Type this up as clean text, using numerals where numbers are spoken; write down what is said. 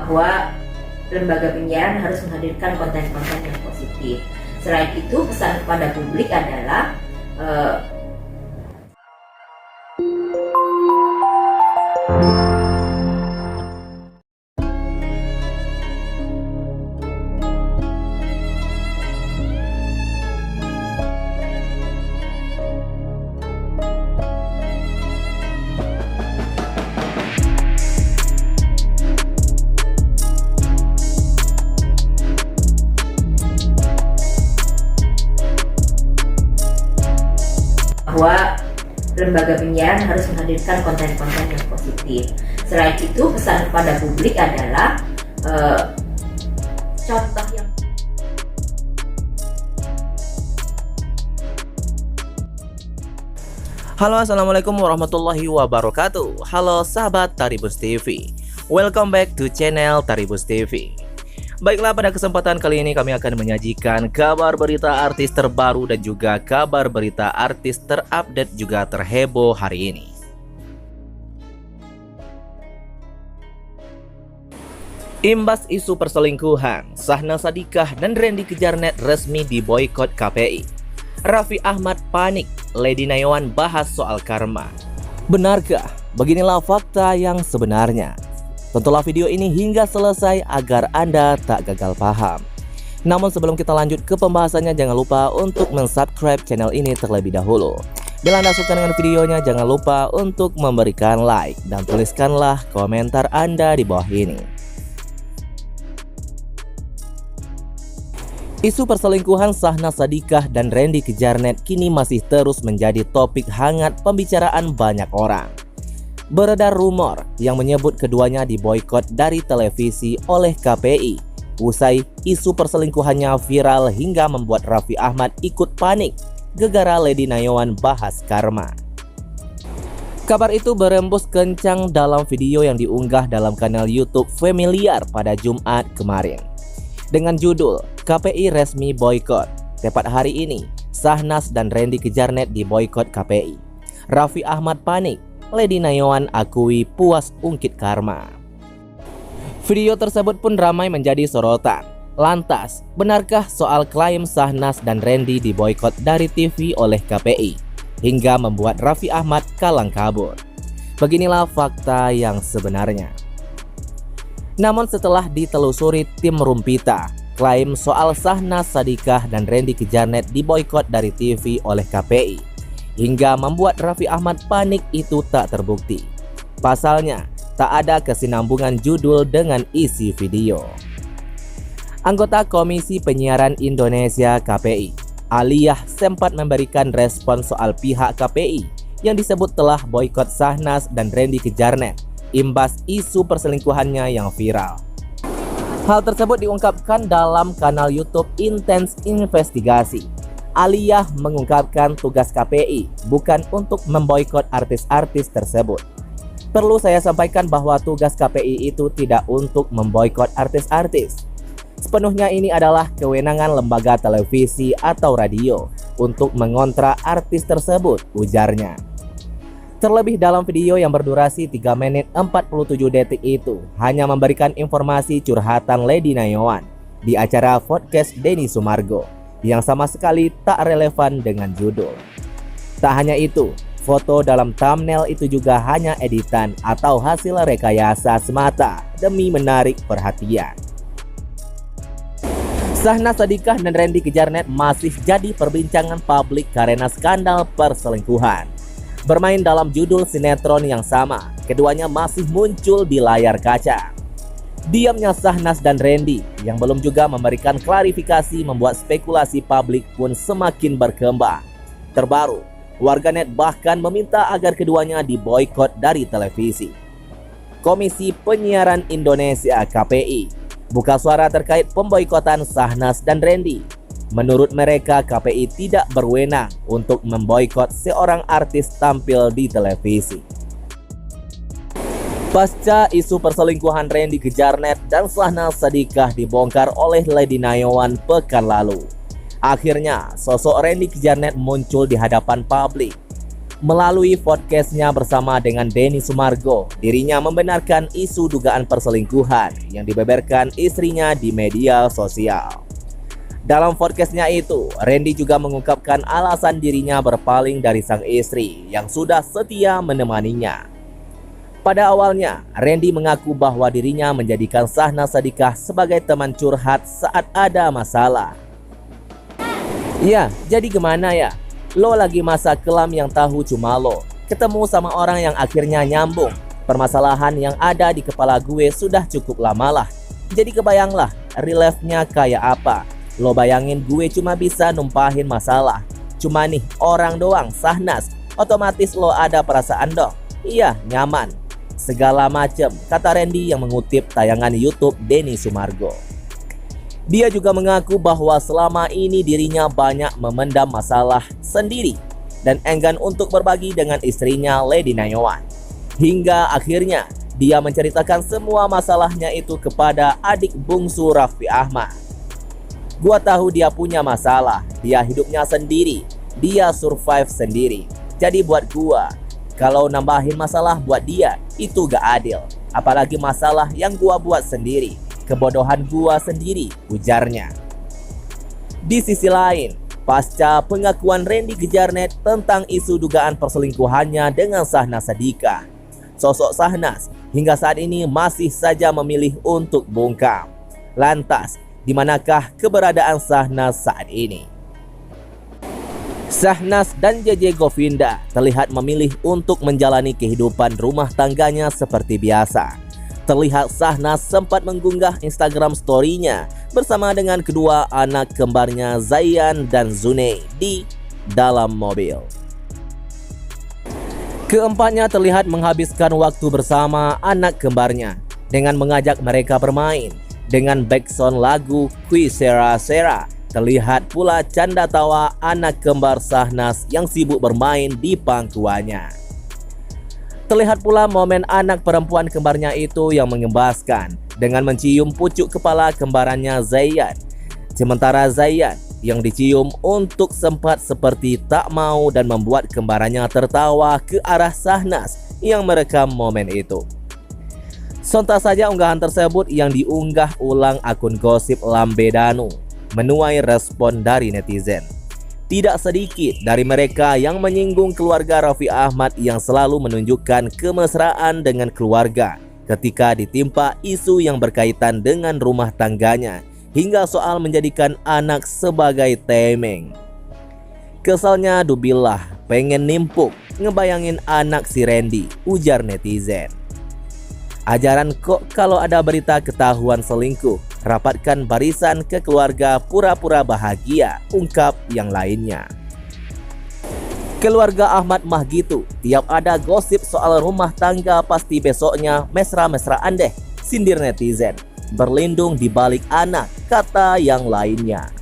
bahwa lembaga penyiaran harus menghadirkan konten-konten yang positif. Selain itu, pesan kepada publik adalah bahwa lembaga penyiaran harus menghadirkan konten-konten yang positif. Selain itu, pesan kepada publik adalah contoh yang Halo, assalamualaikum warahmatullahi wabarakatuh. Halo sahabat Taribus TV, welcome back to channel Taribus TV. Baiklah, pada kesempatan kali ini kami akan menyajikan kabar berita artis terbaru dan juga kabar berita artis terupdate juga terheboh hari ini. Imbas isu perselingkuhan, Syahnaz Sadiqah dan Randy Kejarnet resmi diboikot KPI. Raffi Ahmad panik, Lady Nayawan bahas soal karma. Benarkah? Beginilah fakta yang sebenarnya. Tontonlah video ini hingga selesai agar Anda tak gagal paham. Namun sebelum kita lanjut ke pembahasannya, jangan lupa untuk mensubscribe channel ini terlebih dahulu. Bila Anda suka dengan videonya, jangan lupa untuk memberikan like dan tuliskanlah komentar Anda di bawah ini. Isu perselingkuhan Syahnaz Sadiqah dan Randy Kejarnet kini masih terus menjadi topik hangat pembicaraan banyak orang. Beredar rumor yang menyebut keduanya diboikot dari televisi oleh KPI usai isu perselingkuhannya viral hingga membuat Raffi Ahmad ikut panik gegara Lady Nayawan bahas karma. Kabar itu berembus kencang dalam video yang diunggah dalam kanal YouTube Familiar pada Jumat kemarin dengan judul KPI resmi boikot. Tepat hari ini, Syahnaz dan Randy Kejarnet diboikot KPI. Raffi Ahmad panik, Lady Nayawan akui puas ungkit karma. Video tersebut pun ramai menjadi sorotan. Lantas, benarkah soal klaim Syahnaz dan Randy diboikot dari TV oleh KPI hingga membuat Raffi Ahmad kalang kabut? Beginilah fakta yang sebenarnya. Namun setelah ditelusuri tim Rumpita, klaim soal Syahnaz Sadiqah dan Randy Kejarnet diboikot dari TV oleh KPI hingga membuat Raffi Ahmad panik itu tak terbukti. Pasalnya, tak ada kesinambungan judul dengan isi video. Anggota Komisi Penyiaran Indonesia KPI, Aliyah, sempat memberikan respon soal pihak KPI yang disebut telah boikot Syahnaz dan Randy Kejarnet imbas isu perselingkuhannya yang viral. Hal tersebut diungkapkan dalam kanal YouTube Intens Investigasi. Aliyah mengungkapkan tugas KPI bukan untuk memboikot artis-artis tersebut. Perlu saya sampaikan bahwa tugas KPI itu tidak untuk memboikot artis-artis. Sepenuhnya ini adalah kewenangan lembaga televisi atau radio untuk mengontra artis tersebut, ujarnya. Terlebih dalam video yang berdurasi 3 menit 47 detik itu hanya memberikan informasi curhatan Lady Nayawan di acara podcast Denny Sumargo yang sama sekali tak relevan dengan judul. Tak hanya itu, foto dalam thumbnail itu juga hanya editan atau hasil rekayasa semata demi menarik perhatian. Syahnaz Sadiqah dan Randy Kejarnet masih jadi perbincangan publik karena skandal perselingkuhan. Bermain dalam judul sinetron yang sama, keduanya masih muncul di layar kaca. Diamnya Syahnaz dan Randy yang belum juga memberikan klarifikasi membuat spekulasi publik pun semakin berkembang. Terbaru, warganet bahkan meminta agar keduanya diboikot dari televisi. Komisi Penyiaran Indonesia KPI buka suara terkait pemboikotan Syahnaz dan Randy. Menurut mereka, KPI tidak berwenang untuk memboikot seorang artis tampil di televisi. Pasca isu perselingkuhan Randy Kejarnet dan Syahnaz Sadiqah dibongkar oleh Lady Nayawan pekan lalu, akhirnya sosok Randy Kejarnet muncul di hadapan publik. Melalui podcastnya bersama dengan Denny Sumargo, dirinya membenarkan isu dugaan perselingkuhan yang dibeberkan istrinya di media sosial. Dalam podcastnya itu, Randy juga mengungkapkan alasan dirinya berpaling dari sang istri yang sudah setia menemaninya. Pada awalnya, Randy mengaku bahwa dirinya menjadikan Syahnaz Sadiqah sebagai teman curhat saat ada masalah. Ya, jadi gimana ya? Lo lagi masa kelam yang tahu cuma lo. Ketemu sama orang yang akhirnya nyambung. Permasalahan yang ada di kepala gue sudah cukup lama lah. Jadi kebayanglah reliefnya kayak apa. Lo bayangin gue cuma bisa numpahin masalah. Cuma nih orang doang, Syahnaz. Otomatis lo ada perasaan dong. Iya, nyaman. Segala macem, kata Randy yang mengutip tayangan YouTube Denny Sumargo. Dia juga mengaku bahwa selama ini dirinya banyak memendam masalah sendiri dan enggan untuk berbagi dengan istrinya Lady Nayawan. Hingga akhirnya dia menceritakan semua masalahnya itu kepada adik bungsu Raffi Ahmad. Gua tahu dia punya masalah, dia hidupnya sendiri, dia survive sendiri. Jadi buat gua, kalau nambahin masalah buat dia itu gak adil. Apalagi masalah yang gua buat sendiri. Kebodohan gua sendiri, ujarnya. Di sisi lain, pasca pengakuan Randy Kejarnet tentang isu dugaan perselingkuhannya dengan Syahnaz Sadiqah, sosok Syahnaz hingga saat ini masih saja memilih untuk bungkam. Lantas, di manakah keberadaan Syahnaz saat ini? Syahnaz dan JJ Govinda terlihat memilih untuk menjalani kehidupan rumah tangganya seperti biasa. Terlihat Syahnaz sempat mengunggah Instagram story-nya bersama dengan kedua anak kembarnya Zayan dan Zunei di dalam mobil. Keempatnya terlihat menghabiskan waktu bersama anak kembarnya dengan mengajak mereka bermain. Dengan backsound lagu Kui Sera Sera, terlihat pula canda tawa anak kembar Syahnaz yang sibuk bermain di pangkuannya. Terlihat pula momen anak perempuan kembarnya itu yang mengembaskan dengan mencium pucuk kepala kembarannya Zayan. Sementara Zayan yang dicium untuk sempat seperti tak mau dan membuat kembarannya tertawa ke arah Syahnaz yang merekam momen itu. Sontak saja unggahan tersebut yang diunggah ulang akun gosip Lambedanu menuai respon dari netizen. Tidak sedikit dari mereka yang menyinggung keluarga Raffi Ahmad yang selalu menunjukkan kemesraan dengan keluarga ketika ditimpa isu yang berkaitan dengan rumah tangganya hingga soal menjadikan anak sebagai temeng. Kesalnya dubillah, pengen nimpuk ngebayangin anak si Randy, ujar netizen. Ajaran kok kalau ada berita ketahuan selingkuh, rapatkan barisan ke keluarga pura-pura bahagia, ungkap yang lainnya. Keluarga Ahmad mah gitu, tiap ada gosip soal rumah tangga pasti besoknya mesra-mesraan deh, sindir netizen. Berlindung di balik anak, kata yang lainnya.